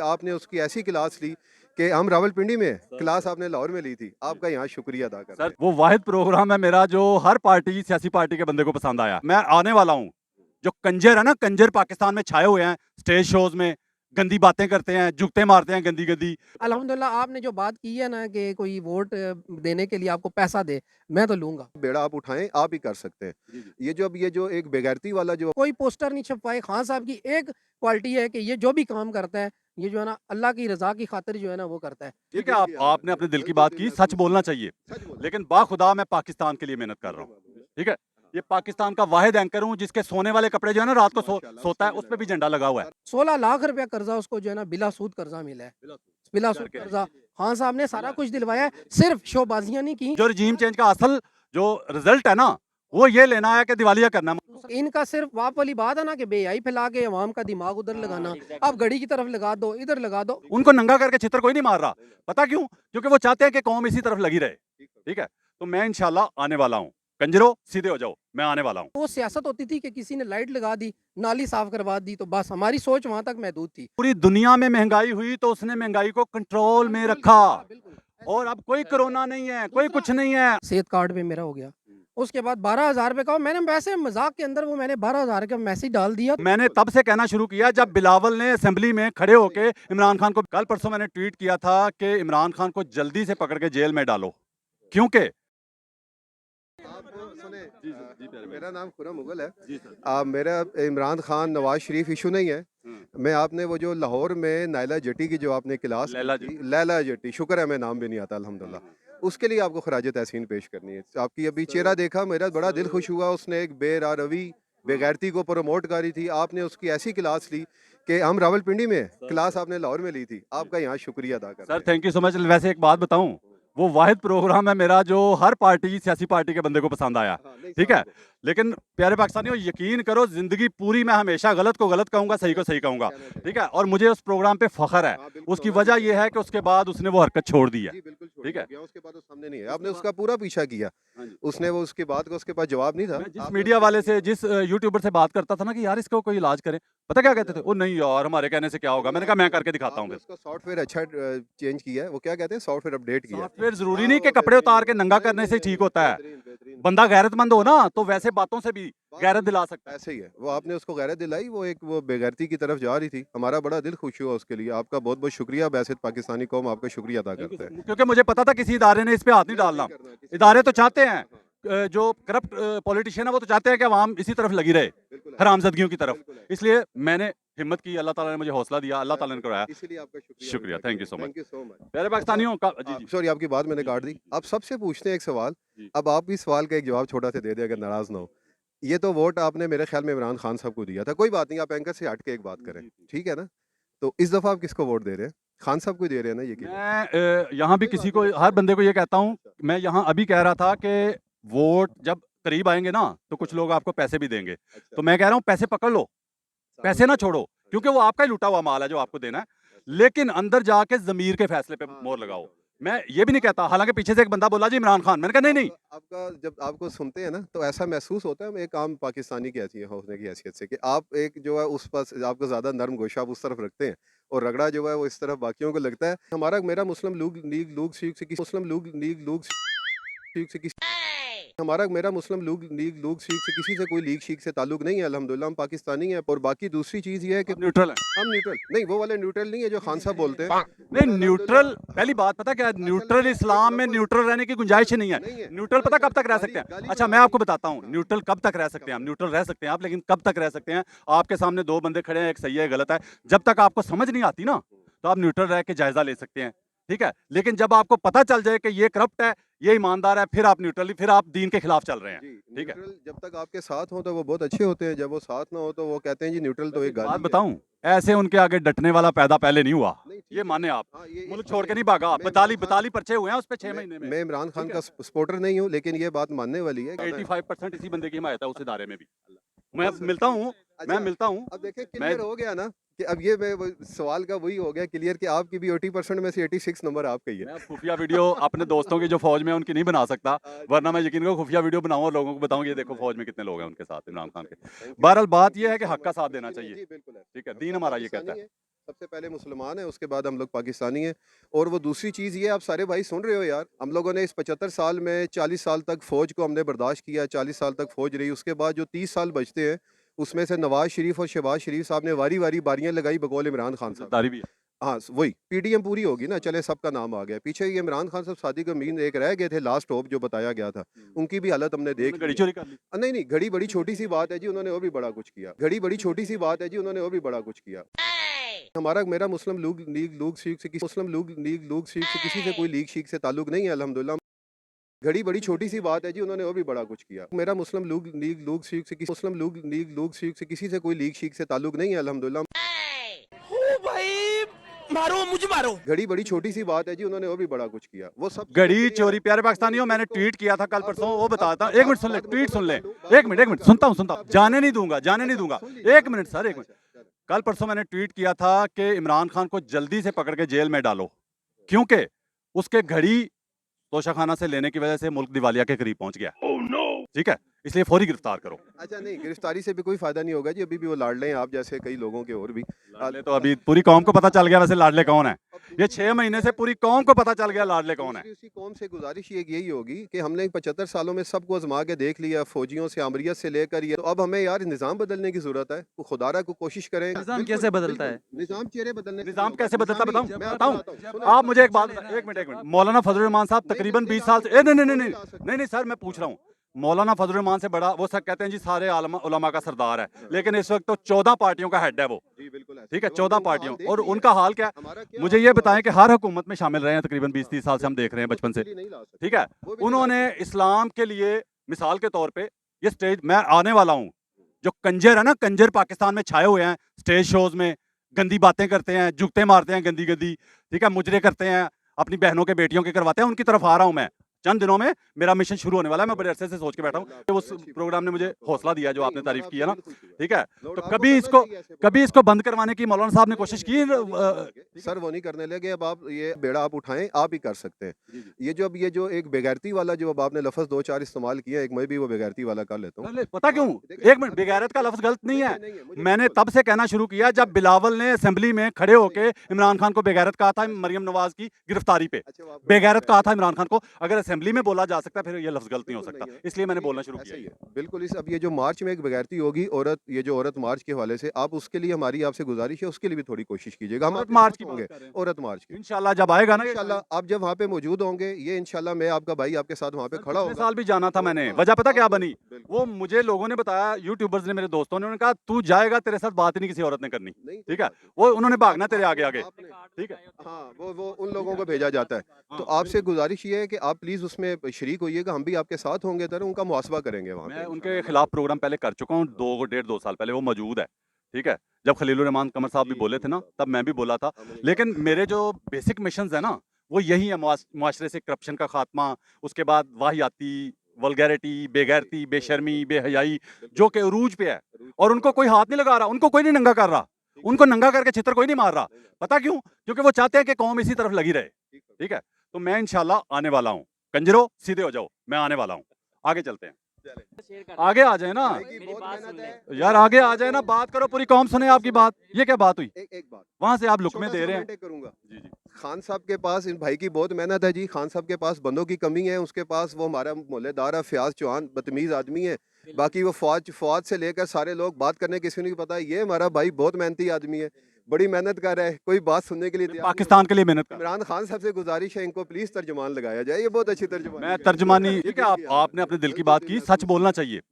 आपने उसकी ऐसी क्लास ली कि हम रावलपिंडी में हैं, क्लास आपने लाहौर में ली थी। आपका यहाँ शुक्रिया अदा करते सर हैं। वो वाहिद प्रोग्राम है मेरा जो हर पार्टी सियासी पार्टी के बंदे को पसंद आया। मैं आने वाला हूँ। जो कंजर है ना, कंजर पाकिस्तान में छाए हुए हैं स्टेज शोज में, गंदी बातें करते हैं, जुगते मारते हैं गंदी गंदी। अल्हम्दुलिल्लाह आपने जो बात की है ना कि कोई वोट देने के लिए आपको पैसा दे, मैं तो लूँगा। बेड़ा आप उठाएं, आप ही कर सकते हैं। जी जी। ये जो एक बेगैरती वाला जो कोई पोस्टर नहीं छपवाए। खान साहब की एक क्वालिटी है कि ये जो भी काम करता है, ये जो है ना अल्लाह की रज़ा की खातिर जो है ना वो करता है। ठीक है, आपने अपने दिल की बात की, सच बोलना चाहिए। लेकिन बाखुदा मैं पाकिस्तान के लिए मेहनत कर रहा हूँ। ठीक है, ये पाकिस्तान का वाहिद एंकर हूँ जिसके सोने वाले कपड़े जो है ना रात को सोता है, उस पर भी झंडा लगा हुआ है। 16 लाख रुपया कर्जा उसको जो है ना बिला सूद कर्जा मिला है। बिला सूद करके। कर्जा खान साहब ने सारा कुछ दिलवाया है, सिर्फ शोबाजियां नहीं की। जो रजीम चेंज का असल जो रिजल्ट है ना, वो ये लेना है कि दिवालिया करना है। इनका सिर्फ वाप वाली बात है ना कि बेहयाई फैला के अवाम का दिमाग उधर लगाना। अब घड़ी की तरफ लगा दो, इधर लगा दो। उनको नंगा करके चित्र कोई नहीं मार रहा। पता क्यों? क्योंकि वो चाहते हैं कि कौम इसी तरफ लगी रहे। ठीक है, तो मैं इंशाल्लाह आने वाला हूँ। कंजरो सीधे हो जाओ, मैं आने वाला हूँ। वो सियासत होती थी कि किसी ने लाइट लगा दी, नाली साफ करवा दी, तो बस हमारी सोच वहां तक महदूद थी। पूरी दुनिया में महंगाई हुई तो उसने महंगाई को कंट्रोल में रखा। और अब कोई कोरोना नहीं है, कोई कुछ नहीं है। सेहत कार्ड पे मेरा हो गया। उसके बाद 12,000 रुपए का मैंने वैसे मजाक के अंदर वो मैंने 12,000 का मैसेज डाल दिया। मैंने तब से कहना शुरू किया जब बिलावल ने असेंबली में खड़े होके इमरान खान को, कल परसों मैंने ट्वीट किया था कि इमरान खान को जल्दी से पकड़ के जेल में डालो, क्योंकि आप सुने जी जी प्यारे भाई। मेरा नाम खुर्रम मुगल है। जी सर। मेरा इमरान खान नवाज शरीफ इशू नहीं है। मैं आपने वो जो लाहौर में नायला जट्टी की जो आपने क्लास लैला ली थी, लैला जट्टी, शुक्र है मैं नाम भी नहीं आता अल्हम्दुलिल्लाह, उसके लिए आपको खराज तहसीन पेश करनी है। आपकी अभी चेहरा देखा, मेरा बड़ा दिल खुश हुआ। उसने एक बेरा रवि बेगैरती को प्रमोट करी थी, आपने उसकी ऐसी क्लास ली कि हम रावलपिंडी में हैं, क्लास आपने लाहौर में ली थी। आपका यहाँ शुक्रिया अदा करते सर हैं। Thank you so much. वैसे एक बात बताऊं, वो वाहिद प्रोग्राम है मेरा जो हर पार्टी सियासी पार्टी के बंदे को पसंद आया। हाँ, नहीं, ठीक है, साहब, लेकिन प्यारे पाकिस्तानियों यकीन करो, जिंदगी पूरी मैं हमेशा गलत को गलत कहूंगा, सही को सही कहूंगा। कहना चाहिए। ठीक है, और मुझे उस प्रोग्राम पे फख्र है। हाँ, बिल्कुल उसकी होना वजह चाहिए। यह है कि उसके बाद उसने वो हरकत छोड़ दी है। जी, बिल्कुल छोड़ ठीक दिया है, गया, उसके बाद वो सामने नहीं है। आपने उसका पूरा पीछा किया। हाँ जी। उसने वो उसके बाद का उसके पास जवाब नहीं था। मैं जिस आपने मीडिया उसको वाले से, पूरा जिस यूट्यूबर से बात करता था ना कि यार इसको कोई इलाज करें, पता क्या कहते थे? वो नहीं यार हमारे कहने से क्या होगा। मैंने कहा मैं करके दिखाता हूँ आपने फिर। उसका सॉफ्टवेयर अच्छा चेंज किया है। वो क्या कहते हैं, सॉफ्टवेयर अपडेट किया है। सॉफ्टवेयर जरूरी हाँ, नहीं वो कि कपड़े बेहतरीन उतार है। के नंगा नहीं, करने नहीं, से नहीं, ठीक नहीं, होता है। बेहतरीन, बेहतरीन। बंदा गैरतमंद हो ना तो वैसे बातों से भी बात गैरत बिल्कुल दिला सकता है। ऐसे ही है। वो आपने उसको गैरत दिलाई, वो एक वो बेगैरती की तरफ जा रही थी। हमारा बड़ा दिल खुश हुआ उसके लिए। आपका बहुत बहुत शुक्रिया। बैसित पाकिस्तानी कौम आपका शुक्रिया अदा थैंक यू करते हैं। सर। क्योंकि मुझे पता था किसी इदारे ने इस पे हाथ नहीं नहीं, डालना। करना किसी इदारे तो ने। चाहते हैं, हाँ, जो करप्ट पॉलिटिशियन है वो तो चाहते हैं कि आवाम इसी तरफ लगी रहे, बिल्कुल है, हरामजदगियों की तरफ। बिल्कुल है। इसलिए मैंने हिम्मत की, अल्लाह ताला ने मुझे हौसला दिया, अल्लाह ताला ने कराया। इसीलिए आपका शुक्रिया शुक्रिया, अदा थैंक यू किया। So much. Thank you so much. प्यारे अच्छा, पाकिस्तानियों का जी जी सॉरी आपकी बात मैंने जी काट जी दी। जी आप सबसे पूछते हैं एक सवाल। जी। अब आप भी सवाल का एक जवाब छोटा सा दे दें अगर नाराज ना हो। ये तो वोट आपने मेरे ख्याल में इमरान खान साहब को दिया था। कोई बात नहीं, आप एंकर से हट के एक बात करें, जी, जी। ठीक है ना? तो इस दफा आप किसको वोट दे रहे हैं? खान साहब को ही दे रहे हैं ना, यकीन? मैं यहाँ भी कोई किसी बात को, नहीं, हर अच्छा बंदे को ये कहता हूँ। अच्छा मैं यहाँ अभी कह रहा था कि वोट जब करीब आएंगे ना तो कुछ लोग आपको पैसे भी देंगे। अच्छा तो मैं कह रहा हूँ पैसे पकड़ लो, पैसे ना छोड़ो, क्योंकि वो आपका ही लूटा हुआ माल है जो आपको देना है। लेकिन अंदर जाके जमीर के फैसले पे हाँ, मोहर ज़मीर लगाओ। का। मैं ये भी नहीं कहता, हालांकि पीछे से एक बंदा बोला जी इमरान खान, मैंने कहा नहीं नहीं। आपका आपका जब आपको सुनते हैं ना तो ऐसा महसूस होता है, हम एक आम पाकिस्तानी की हैसियत होने की हैसियत से, कि आप एक जो है उस पास आपको ज़्यादा नरम गोशा आप उस तरफ रखते हैं और रगड़ा जो है वो इस तरफ बाकियों को लगता है। हमारा मेरा मुस्लिम लीग से किसी हमारा मेरा मुस्लिम लीग शीख से किसी से कोई लीग शीख से ताल्लुक नहीं है। अल्हम्दुलिल्लाह हम पाकिस्तानी हैं। और बाकी दूसरी चीज़ ये है कि आप न्यूट्रल हैं। हम न्यूट्रल नहीं, वो वाले न्यूट्रल नहीं है जो खान साहब बोलते हैं। नहीं, मैं न्यूट्रल अल्हम्दुलिल्लाह, पहली हाँ, बात पता क्या है, असल न्यूट्रल में एक इस्लाम में लफ्ज़ न्यूट्रल रहने की गुंजाइश ही नहीं है। नहीं है। न्यूट्रल पता कब तक रह सकते हैं? गाली अच्छा में मैं गाली आपको बताता हूँ, हाँ, न्यूट्रल कब तक रह सकते हैं हम। न्यूट्रल रह सकते हैं आप, लेकिन कब तक रह सकते हैं? आपके सामने दो बंदे खड़े हैं, एक सही है एक गलत है, जब तक आपको समझ नहीं आती ना तो आप न्यूट्रल रह के जायजा ले सकते हैं। ठीक है, लेकिन जब आपको पता चल जाए कि ये करप्ट है, ये ईमानदार है, फिर आप न्यूट्रली, फिर आप दीन के खिलाफ चल रहे हैं। जी, ठीक है। न्यूट्रल जब तक आपके साथ हो तो वो बहुत अच्छे होते हैं, जब वो साथ ना हो तो वो कहते हैं जी न्यूट्रल तो वैसे एक एक बात गाली है। बताऊं, ऐसे उनके आगे डटने वाला पैदा पहले नहीं हुआ। नहीं, ये ठीक है। माने आप, हाँ, ये मुल्क इस छोड़ के नहीं भागा। मैं इमरान बताली खान बताली पर्चे हुए हैं उस पे 6 महीने में। मैं इमरान खान ठीक का है, सपोर्टर नहीं हूँ, लेकिन ये बात मानने वाली है। 85% इसी बंदे की हिमायत है उस इदारे में भी। मैं बस, मिलता हूँ, मैं अच्छा, मिलता हूँ। अब देखिए मैं क्लियर हो गया ना कि अब ये सवाल का वही हो गया क्लियर कि आपकी भी 80% में से 86 नंबर आपका ही है। मैं अब खुफिया वीडियो अपने दोस्तों की जो फौज में है उनकी नहीं बना सकता, वरना मैं यकीन करो खुफिया वीडियो बनाऊं और लोगों को बताऊं ये देखो फौज में कितने लोग हैं उनके साथ इमरान खान के। थैंक यू, बहरहाल बात थैंक ये यू है कि सो हक का मच। साथ देना इसीलिए चाहिए। जी बिल्कुल है। ठीक है, हम दीन सब हमारा ये कहता पाकिस्तानी है। हैं। सबसे पहले मुसलमान है, उसके बाद हम लोग पाकिस्तानी हैं। और वो दूसरी चीज़ ये, आप सारे भाई सुन रहे हो यार, हम लोगों ने इस 75 साल में 40 साल तक फ़ौज को हमने बर्दाश्त किया, 40 साल तक फ़ौज रही, उसके बाद जो 30 साल बचते हैं उसमें से नवाज शरीफ और शहबाज शरीफ साहब ने वारी वारी बारियां लगाई बकौल इमरान खान साहब। गद्दारी भी है। हाँ, वही पीडीएम पूरी होगी ना, चले सबका नाम आ गया पीछे। ये इमरान खान साहब सादिक अमीन एक रह गए थे, लास्ट होप जो बताया गया था, उनकी भी हालत हमने देख उन्होंने घड़ी ली। चोरी कर ली। नहीं नहीं, घड़ी बड़ी छोटी सी बात है जी, उन्होंने वो भी बड़ा कुछ किया। घड़ी बड़ी छोटी सी बात है जी, उन्होंने वो भी बड़ा कुछ किया। हमारा मेरा मुस्लिम लीग शीख से किसी से कोई लीग शीख से ताल्लुक नहीं है अल्हम्दुलिल्लाह। घड़ी बड़ी छोटी सी बात है जी, उन्होंने वो भी बड़ा कुछ किया। मेरा मुस्लिम लीग शीख से किसी से कोई लीग शीख से ताल्लुक नहीं है अल्हम्दुलिल्लाह। ओ भाई, मारो मुझे मारो। घड़ी बड़ी छोटी सी बात है जी, उन्होंने वो भी बड़ा कुछ किया। वो सब घड़ी चोरी, प्यारे पाकिस्तानियों, मैंने ट्वीट किया था कल परसों, वो बताता हूँ। एक मिनट सुन ले, ट्वीट सुन ले। एक मिनट सुनता हूँ। जाने नहीं दूंगा। एक मिनट सर, एक मिनट। कल परसों मैंने ट्वीट किया था कि इमरान खान को जल्दी से पकड़ के जेल में डालो, क्योंकि उसके घड़ी तोशाखाना से लेने की वजह से मुल्क दिवालिया के करीब पहुंच गया। ठीक है, इसलिए फौरी गिरफ्तार करो। अच्छा नहीं, गिरफ्तारी से भी कोई फायदा नहीं होगा जी, अभी भी वो लाडले हैं आप जैसे कई लोगों के और भी। लाडले तो अभी पूरी कौम को पता चल गया वैसे लाडले कौन है। ये 6 महीने से पूरी कौम को पता चल गया लाडले कौन है। उसी कौम से गुजारिश यही होगी कि हमने 75 सालों में सबको आजमा के देख लिया, फौजियों से अमरियत से लेकर ये, तो अब हमें यार निज़ाम बदलने की जरूरत है। तो खुदारा को कोशिश करें। निज़ाम कैसे बदलता है? निज़ाम चेहरे बदलने से निजाम होगा। कैसे बदलता मैं बताऊं? सुनो, आप मुझे एक बात, एक मिनट। मौलाना फजल रहमान साहब तकरीबन 20 साल से, नहीं सर, मैं पूछ रहा हूँ। मौलाना फजल रहमान से बड़ा, वो सब कहते हैं जी सारे उलमा का सरदार है, लेकिन इस वक्त तो 14 पार्टियों का हेड है वो। जी बिल्कुल ऐसे। ठीक है, तो 14 उनका हाल पार्टियों, देख और लिया। उनका हाल क्या है? हमारा क्या मुझे ये बताएं कि हर हुकूमत में शामिल रहे हैं तकरीबन 20-30 साल से, हम देख रहे हैं बचपन से। नहीं ला सकते। ठीक है, वो भी नहीं ला उन्होंने सकते। इस्लाम के लिए मिसाल के तौर पे ये स्टेज, मैं आने वाला हूँ, जो कंजर है ना, कंजर पाकिस्तान में छाए हुए हैं स्टेज शोज में, गंदी बातें करते हैं, जुगते मारते हैं गंदी गंदी, ठीक है, मुजरे करते हैं, अपनी बहनों के बेटियों के करवाते हैं, उनकी तरफ आ रहा हूँ मैं। चंद दिनों में मेरा मिशन शुरू होने वाला है, मैं बड़े अरसे से सोच के बैठा हूँ। तो उस प्रोग्राम ने मुझे हौसला दिया जो आपने तारीफ की है ना, ठीक है। तो कभी इसको बंद करवाने की मौलाना साहब ने कोशिश की? सर वो नहीं करने लगे। अब आप ये बेड़ा आप उठाएं, आप ही कर सकते हैं। ये जो एक बेगैरती वाला जो अब आपने लफ्ज 2-4 इस्तेमाल किया, एक मैं भी वो बेगैरती वाला कर लेता हूँ। पता क्यों? एक मिनट, बेगैरत का लफ्ज गलत नहीं है। मैंने तब से कहना शुरू किया जब बिलावल ने असेंबली में खड़े होकर इमरान खान को बेगैरत कहा था, मरियम नवाज की गिरफ्तारी पे बेगैरत कहा था इमरान खान को। अगर असेंबली में बोला जा सकता है, फिर ये लफ्ज गलत नहीं हो सकता, इसलिए मैंने बोलना शुरू ऐसा ही किया। है बिल्कुल। इस अब ये जो मार्च में एक बेगैरती होगी औरत, ये जो औरत मार्च के हवाले से, आप उसके लिए हमारी आपसे गुजारिश है, उसके लिए भी थोड़ी कोशिश कीजिएगा। हम औरत आपके मार्च साथ की बात होंगे, कर रहे हैं। औरत मार्च की इंशाल्लाह जब आएगा ना, इंशाल्लाह आप जब वहाँ पे मौजूद होंगे, ये इंशाल्लाह मैं आपका भाई आपके साथ वहाँ पे खड़ा पिछले होगा। साल भी जाना था मैंने, वजह पता क्या बनी? बिल्कुल। वो मुझे लोगों ने बताया, यूट्यूबर्स ने, मेरे दोस्तों ने, उन्होंने कहा तू जाएगा, तेरे साथ बात ही नहीं किसी औरत ने करनी। नहीं, ठीक है, वो उन्होंने भागना तेरे आगे आगे। आपने- ठीक है, हाँ, वो उन लोगों को भेजा जाता है। तो हाँ। आपसे गुजारिश ये है कि आप प्लीज़ उसमें शरीक होइएगा, हम भी आपके साथ होंगे, तरह उनका मुहासबा करेंगे वहाँ मैं पे। उनके खिलाफ प्रोग्राम पहले कर चुका हूँ, 2 साल पहले, वो मौजूद है। ठीक है, जब खलीलुर रहमान कमर साहब भी बोले थे ना, तब मैं भी बोला था। लेकिन मेरे जो बेसिक मिशंस है ना, वो यही है, मुआशरे से करप्शन का खात्मा, उसके बाद वाहियाती, वल्गैरिटी, बेगैरती, बेशर्मी, बेहयाई, जो कि उरूज पे है, और उनको कोई हाथ नहीं लगा रहा, उनको कोई नहीं नंगा कर रहा, उनको नंगा करके छितर कोई नहीं मार रहा। पता क्यों? क्योंकि वो चाहते हैं कि कौम इसी तरफ लगी रहे। ठीक है, तो मैं इंशाल्लाह आने वाला हूँ। कंजरो सीधे हो जाओ, मैं आने वाला हूँ। आगे चलते हैं, आगे आ जाए ना यार, आगे आ जाए ना, बात करो, पूरी कौम सुने आपकी बात। ये क्या बात हुई? एक बात वहां से आप लुकमे छोटा दे सा रहे हैं। comment करूंगा। जी जी, खान साहब के पास, इन भाई की बहुत मेहनत है जी। खान साहब के पास बंदों की कमी है, उसके पास वो हमारा मोहल्लेदार है फयाज चौहान, बदतमीज आदमी है। बाकी वो फौज से लेकर सारे लोग बात करने किसी को नहीं पता। ये हमारा भाई बहुत मेहनती आदमी है, बड़ी मेहनत कर रहा है, कोई बात सुनने के लिए तैयार नहीं। पाकिस्तान के लिए मेहनत कर। इमरान खान साहब से गुजारिश है, इनको प्लीज तर्जुमान लगाया जाए, ये बहुत अच्छी तर्जुमान। मैं तर्जमानी, ठीक है, आपने अपने दिल की बात की, सच बोलना चाहिए,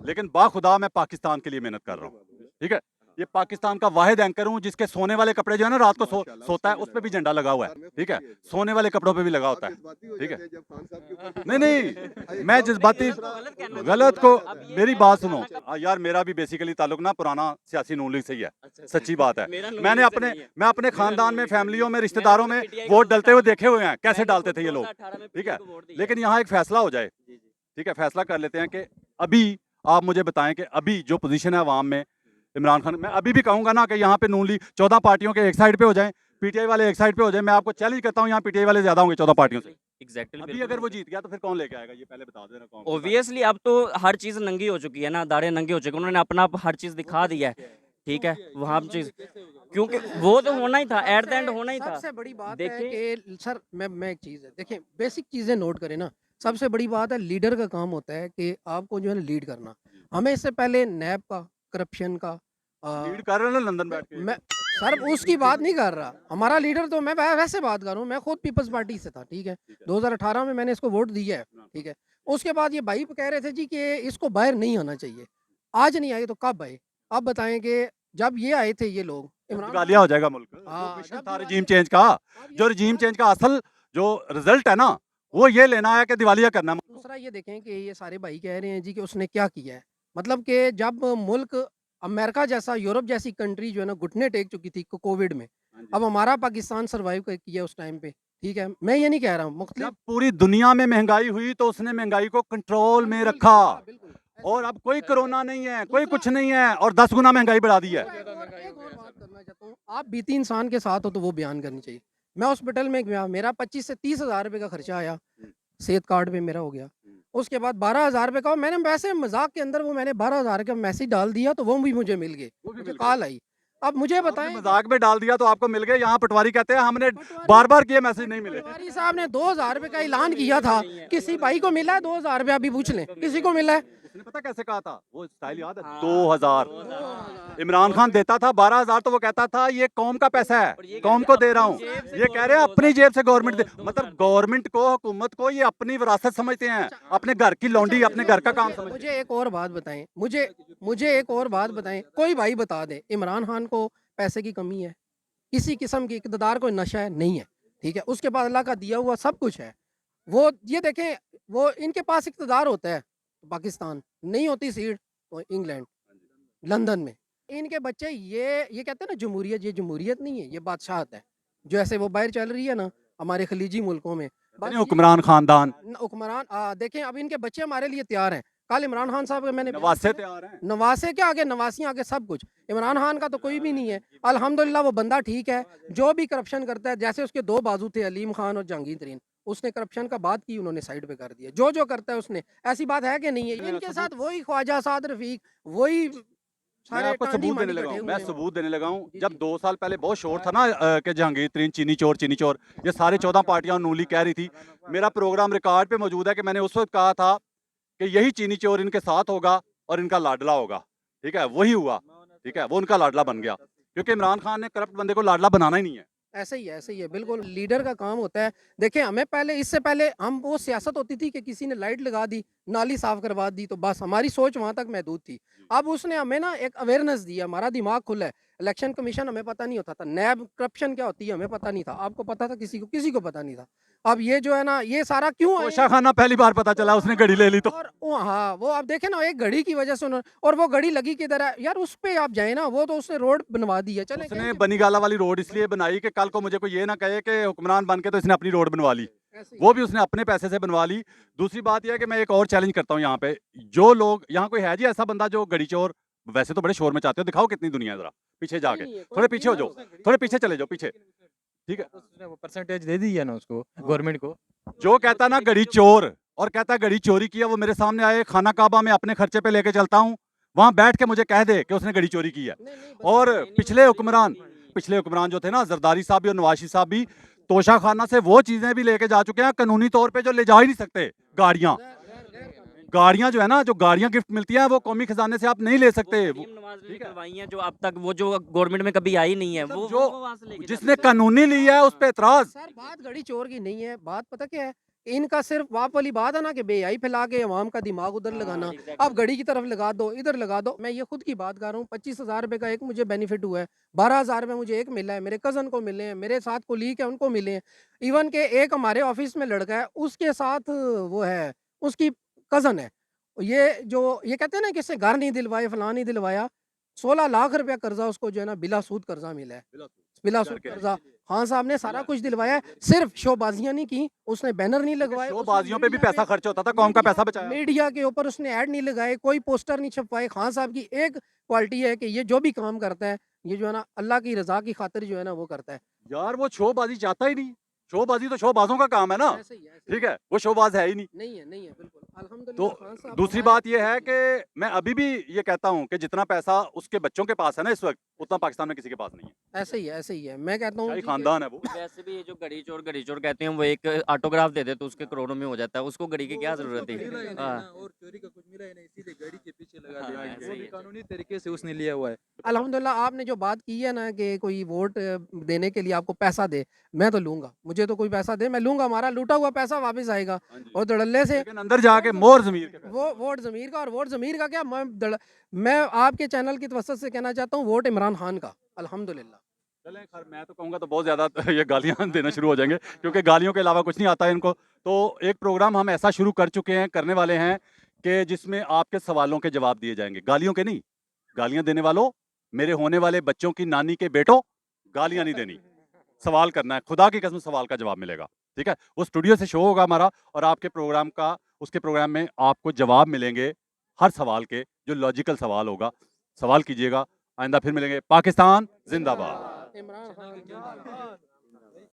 लेकिन बाखुदा मैं पाकिस्तान के लिए मेहनत कर रहा हूँ। ठीक है, ये पाकिस्तान का वाहिद एंकर हूँ जिसके सोने वाले कपड़े जो है ना, रात को सोता है, उस पे भी झंडा लगा हुआ है। ठीक है, सोने वाले कपड़ों पे भी लगा होता है। ठीक है, नहीं, मैं जज्बाती, गलत को, मेरी बात सुनो यार, मेरा भी बेसिकली ताल्लुक ना पुराना सियासी नून लीग से ही है, सच्ची बात है। मैं अपने खानदान में, फैमिलियों में, रिश्तेदारों में वोट डलते हुए देखे हुए हैं, कैसे डालते थे ये लोग। ठीक है, लेकिन यहाँ एक फैसला हो जाए। ठीक है, फैसला कर लेते हैं कि अभी आप मुझे बताएं कि अभी जो पोजीशन है अवाम में इमरान खान, मैं अभी भी कहूंगा ना कि यहाँ पे नून लीग 14 पार्टियों के एक साइड पे हो जाएं, पीटीआई वाले एक साइड पे हो जाए। मैं आपको चैलेंज करता हूँ, यहाँ पीटीआई वाले ज्यादा होंगे 14 पार्टियों से। एग्जैक्टली अभी अगर वो जीत गया तो फिर कौन लेके आएगा, ये पहले बता देना कौन। ऑब्वियसली अब तो हर चीज नंगी हो चुकी है ना, दाढ़े नंगे हो चुके हैं, उन्होंने अपना हर चीज दिखा दिया है। ठीक है वहाँ चीज, क्योंकि वो तो होना ही था, एट द एंड होना ही था। सबसे बड़ी बात है देखिए कि सर मैं एक चीज़ है, देखिए बेसिक चीज़ें नोट करें ना। सबसे बड़ी बात है, लीडर का काम होता है कि आपको जो है ना लीड करना। हमें इससे पहले नैब का, करप्शन का लीड कर रहे हैं ना लंदन बैठ के। मैं सर उसकी बात नहीं कर रहा। हमारा लीडर तो मैं वैसे बात कर रहा हूँ, मैं खुद पीपल्स पार्टी से था, ठीक है। 2018 में मैंने इसको वोट दिया है, ठीक है। उसके बाद ये भाई कह रहे थे जी कि इसको बाहर नहीं आना चाहिए। आज नहीं आए तो कब आए? आप बताएं कि जब ये आए थे ये लोग, इमरान दिवालिया हो जाएगा मुल्क। हाँ, जो मिशन जब था दिवालिया- रजीम चेंज का, अब जो ये रजीम सारा- चेंज का असल जो रिजल्ट है ना, वो ये लेना है कि दिवालिया करना है। दूसरा ये देखें कि ये सारे भाई कह रहे हैं जी कि उसने क्या किया है। मतलब कि जब मुल्क अमेरिका जैसा, यूरोप जैसी कंट्री जो है ना घुटने टेक चुकी थी कोविड में, अब हमारा पाकिस्तान सर्वाइव किया उस टाइम पे, ठीक है। मैं ये नहीं कह रहा हूँ मुख्तलिफ जब पूरी दुनिया में महंगाई हुई तो उसने महंगाई को कंट्रोल में रखा, बिल्कुल। और अब कोई कोरोना नहीं है, कोई कुछ नहीं है, और 10 गुना महंगाई बढ़ा दी है। एक और बात करना चाहता हूँ, आप बीती इंसान के साथ हो तो वो बयान करनी चाहिए। मैं हॉस्पिटल में गया, मेरा 25 से 30 हज़ार रुपये का खर्चा आया, सेहत कार्ड पे मेरा हो गया। उसके बाद 12,000 रुपये का, मैंने वैसे मजाक के अंदर वो मैंने 12,000 का मैसेज डाल दिया तो वो भी मुझे मिल गए, वो भी मुझे मिल गए। कॉल आई। अब मुझे आपने बताएं, मजाक में डाल दिया तो आपको मिल गए। यहाँ पटवारी कहते हैं हमने पटवारी- बार बार किए, मैसेज नहीं मिले। पटवारी साहब ने 2,000 रुपये का ऐलान किया था, किसी भाई को मिला है 2,000 रुपये? अभी पूछ लें किसी को मिला है? उसने पता कैसे कहा था, वो स्टाइल याद है? हाँ, 2000 इमरान खान देता था, 12,000 तो वो कहता था ये कौम का पैसा है, कौम को दे रहा हूँ। ये कह रहे हैं अपनी जेब से गवर्नमेंट दे, मतलब गवर्नमेंट को, हुकूमत को ये अपनी विरासत समझते हैं, अपने घर की लौंडी, अपने घर का काम समझते हैं। मुझे एक और बात बताएं, मुझे एक और बात बताएं, कोई भाई बता दे इमरान खान को पैसे की कमी है, किसी किस्म की इक़्तिदार को नशा है? नहीं है, ठीक है। उसके बाद अल्लाह का दिया हुआ सब कुछ है। वो ये देखें, वो इनके पास इक़्तिदार होता है पाकिस्तान, नहीं होती सीट तो इंग्लैंड, लंदन में। इनके बच्चे ये कहते हैं ना जमहूरियत, ये जमहूरियत नहीं है, ये बादशाहत है। जो ऐसे वो बाहर चल रही है ना हमारे खलीजी मुल्कों में, बस हुक्मरान खानदान हुक्मरान देखें। अब इनके बच्चे हमारे लिए तैयार हैं। कल इमरान खान साहब का मैंने नवासे तैयार हैं। नवासे के आगे, नवासी आगे सब कुछ। इमरान खान का तो कोई भी नहीं है। अल्हम्दुलिल्लाह वो बंदा ठीक है। जो भी करप्शन करता है, जैसे उसके दो बाजू थे अलीम खान और जहांगीर तरीन, उसने करप्शन का बात की, उन्होंने साइड पे कर दिया। जो करता है उसने, ऐसी बात है कि नहीं है? इनके साथ वही ख्वाजा साद रफीक, वही मैं सारे आपको टांडी सबूत देने मांडी लगा बैठे हूँ, हुए मैं हैं। सबूत देने लगा हूँ। जी, जब जी। 2 साल पहले बहुत शोर था ना कि जहांगीर तरीन चीनी चोर, चीनी चोर, ये सारे 14 पार्टियां नूली कह रही थी। मेरा प्रोग्राम रिकॉर्ड पे मौजूद है कि मैंने उस वक्त कहा था कि यही चीनी चोर इनके साथ होगा और इनका लाडला होगा। ठीक है, वही हुआ। ठीक है, वो उनका लाडला बन गया, क्योंकि इमरान खान ने करप्ट बंदे को लाडला बनाना ही नहीं है। ऐसे ही है बिल्कुल। लीडर का काम होता है। देखें, हमें पहले, इससे पहले हम, वो सियासत होती थी कि किसी ने लाइट लगा दी, नाली साफ करवा दी, तो बस हमारी सोच वहां तक महदूद थी। अब उसने हमें ना एक अवेयरनेस दी, हमारा दिमाग खुला है। इलेक्शन कमीशन हमें पता नहीं होता था, नैब करप्शन क्या होती है हमें पता नहीं था, आपको पता था? किसी को पता नहीं था। अब ये जो है ना, ये सारा क्यों आए? तोशा खाना पहली बार पता चला, उसने घड़ी ले ली तो। और हाँ, वो आप देखें ना, एक घड़ी की वजह से और वो घड़ी लगी किधर है यार? उस पे आप जाए ना, वो तो उसने रोड बनवा दी है। चले उसने बनीगाला वाली रोड इसलिए बनाई कि कल को मुझे कोई ये ना कहे कि हुक्मरान बन के तो इसने अपनी रोड बनवा ली। वो भी उसने अपने पैसे से बनवा ली। दूसरी बात यह है कि मैं एक और चैलेंज करता हूँ यहाँ पे, जो लोग यहाँ, कोई है जी ऐसा बंदा जो घड़ी चोर, वैसे तो बड़े शोर में चाहते हो, दिखाओ कितनी दुनिया है, जरा पीछे जाके, थोड़े पीछे हो जाओ, थोड़े पीछे चले जाओ पीछे। ठीक है, उसने वो परसेंटेज दे दी है ना उसको, गवर्नमेंट को। जो कहता ना घड़ी चोर और कहता घड़ी चोरी किया, वो मेरे सामने आए, खाना काबा में अपने खर्चे पे लेके चलता हूँ, वहां बैठ के मुझे कह दे कि उसने घड़ी चोरी की है। और पिछले हुक्मरान जो थे ना, जरदारी साहब भी और नवाशी साहब भी, तोशा खाना से वो चीजें भी लेके जा चुके हैं कानूनी तौर पे जो ले जा ही नहीं सकते। गाड़ियां जो है ना, जो गाड़ियां गिफ्ट मिलती हैं, वो कौमी खजाने से आप नहीं ले सकते। मरीम नवाज ने निकलवाई हैं, जो अब तक वो जो गवर्नमेंट में कभी आई नहीं है, वो जो वहाँ से लेके जिसने कानूनी ली है उस पे एतराज। सर, बात घड़ी चोर की नहीं है, बात पता क्या है? इनका सिर्फ वाप वाली बात है ना कि बेहाई फैला के अवाम का दिमाग उधर लगाना। अब घड़ी की तरफ लगा दो, इधर लगा दो। मैं ये खुद की बात कर रहा हूँ, 25,000 रुपये का एक मुझे बेनिफिट हुआ है, 12,000 रुपये मुझे एक मिला है, मेरे कज़न को मिले हैं, मेरे साथ कोलीग है उनको मिले हैं। इवन के एक हमारे ऑफिस में लड़का है, उसके साथ वो है, उसकी कज़न है। ये कहते हैं ना कि इससे घर नहीं दिलवाए, फलां नहीं दिलवाया, 16 लाख रुपया कर्जा उसको जो है ना बिला सूद कर्जा मिला है, बिला सूद कर्जा। खान साहब ने सारा कुछ दिलवाया है, सिर्फ शोबाजियां नहीं की, उसने बैनर नहीं लगवाए, शोबाजियों पे भी पैसा खर्च होता था, कौम का पैसा बचाया। मीडिया के ऊपर उसने ऐड नहीं लगाए, कोई पोस्टर नहीं छपवाए। खान साहब की एक क्वालिटी है कि ये जो भी काम करता है, ये जो है ना अल्लाह की रजा की खातिर जो है ना वो करता है। यार वो शोबाजी चाहता ही नहीं, शोबाजी तो शोबाजों का काम है ना। ऐसे ही है, ठीक है, वो शोबाज है ही नहीं। नहीं है बिल्कुल। अल्हम्दुलिल्लाह तो खान साहब दूसरी हमारे- बात यह है कि मैं अभी भी ये कहता हूँ कि जितना पैसा उसके बच्चों के पास है ना इस वक्त, उतना पाकिस्तान में किसी के पास नहीं है। ऐसे ही है, ऐसे ही है। मैं कहता हूँ शाही जी खानदान है वो। वैसे भी ये जो घड़ी चोर कहते हैं, वो एक ऑटोग्राफ दे दे तो उसके करोड़ों में हो जाता है, उसको घड़ी की क्या जरूरत थी। हाँ, और चोरी का कुछ मिला ही नहीं, सीधे गाड़ी के पीछे लगा हाँ, दिया। ऐसे वो ही भी है। कानूनी तरीके से उसने लिया हुआ है। अल्हम्दुलिल्लाह आपने जो बात की है ना कि कोई वोट देने के लिए आपको पैसा दे, मैं तो लूंगा। मुझे तो कोई पैसा दे, मैं लूंगा। हमारा लूटा हुआ पैसा वापस आएगा। हाँ जी। और धड़ल्ले से लेकिन अंदर जाके मोर जमीर के पैसे। वो वोट ज़मीर का, और वोट ज़मीर का क्या, मैं आपके चैनल की तवज्जो से कहना चाहता हूँ, वोट इमरान खान का अल्हम्दुलिल्लाह। चलें खैर, मैं तो कहूँगा तो बहुत ज़्यादा ये गालियाँ देना शुरू हो जाएंगे, क्योंकि गालियों के अलावा कुछ नहीं आता है इनको। तो एक प्रोग्राम हम ऐसा शुरू कर चुके हैं, करने वाले हैं, कि जिसमें आपके सवालों के जवाब दिए जाएंगे। गालियों के नहीं, गालियाँ देने वालों, मेरे होने वाले बच्चों की नानी के बेटों, गालियाँ नहीं देनी, सवाल करना है। खुदा की कसम सवाल का जवाब मिलेगा, ठीक है। वो स्टूडियो से शो होगा हमारा, और आपके प्रोग्राम का, उसके प्रोग्राम में आपको जवाब मिलेंगे हर सवाल के, जो लॉजिकल सवाल होगा। सवाल कीजिएगा। आइंदा फिर मिलेंगे। पाकिस्तान जिंदाबाद। इमरान खान जिंदाबाद।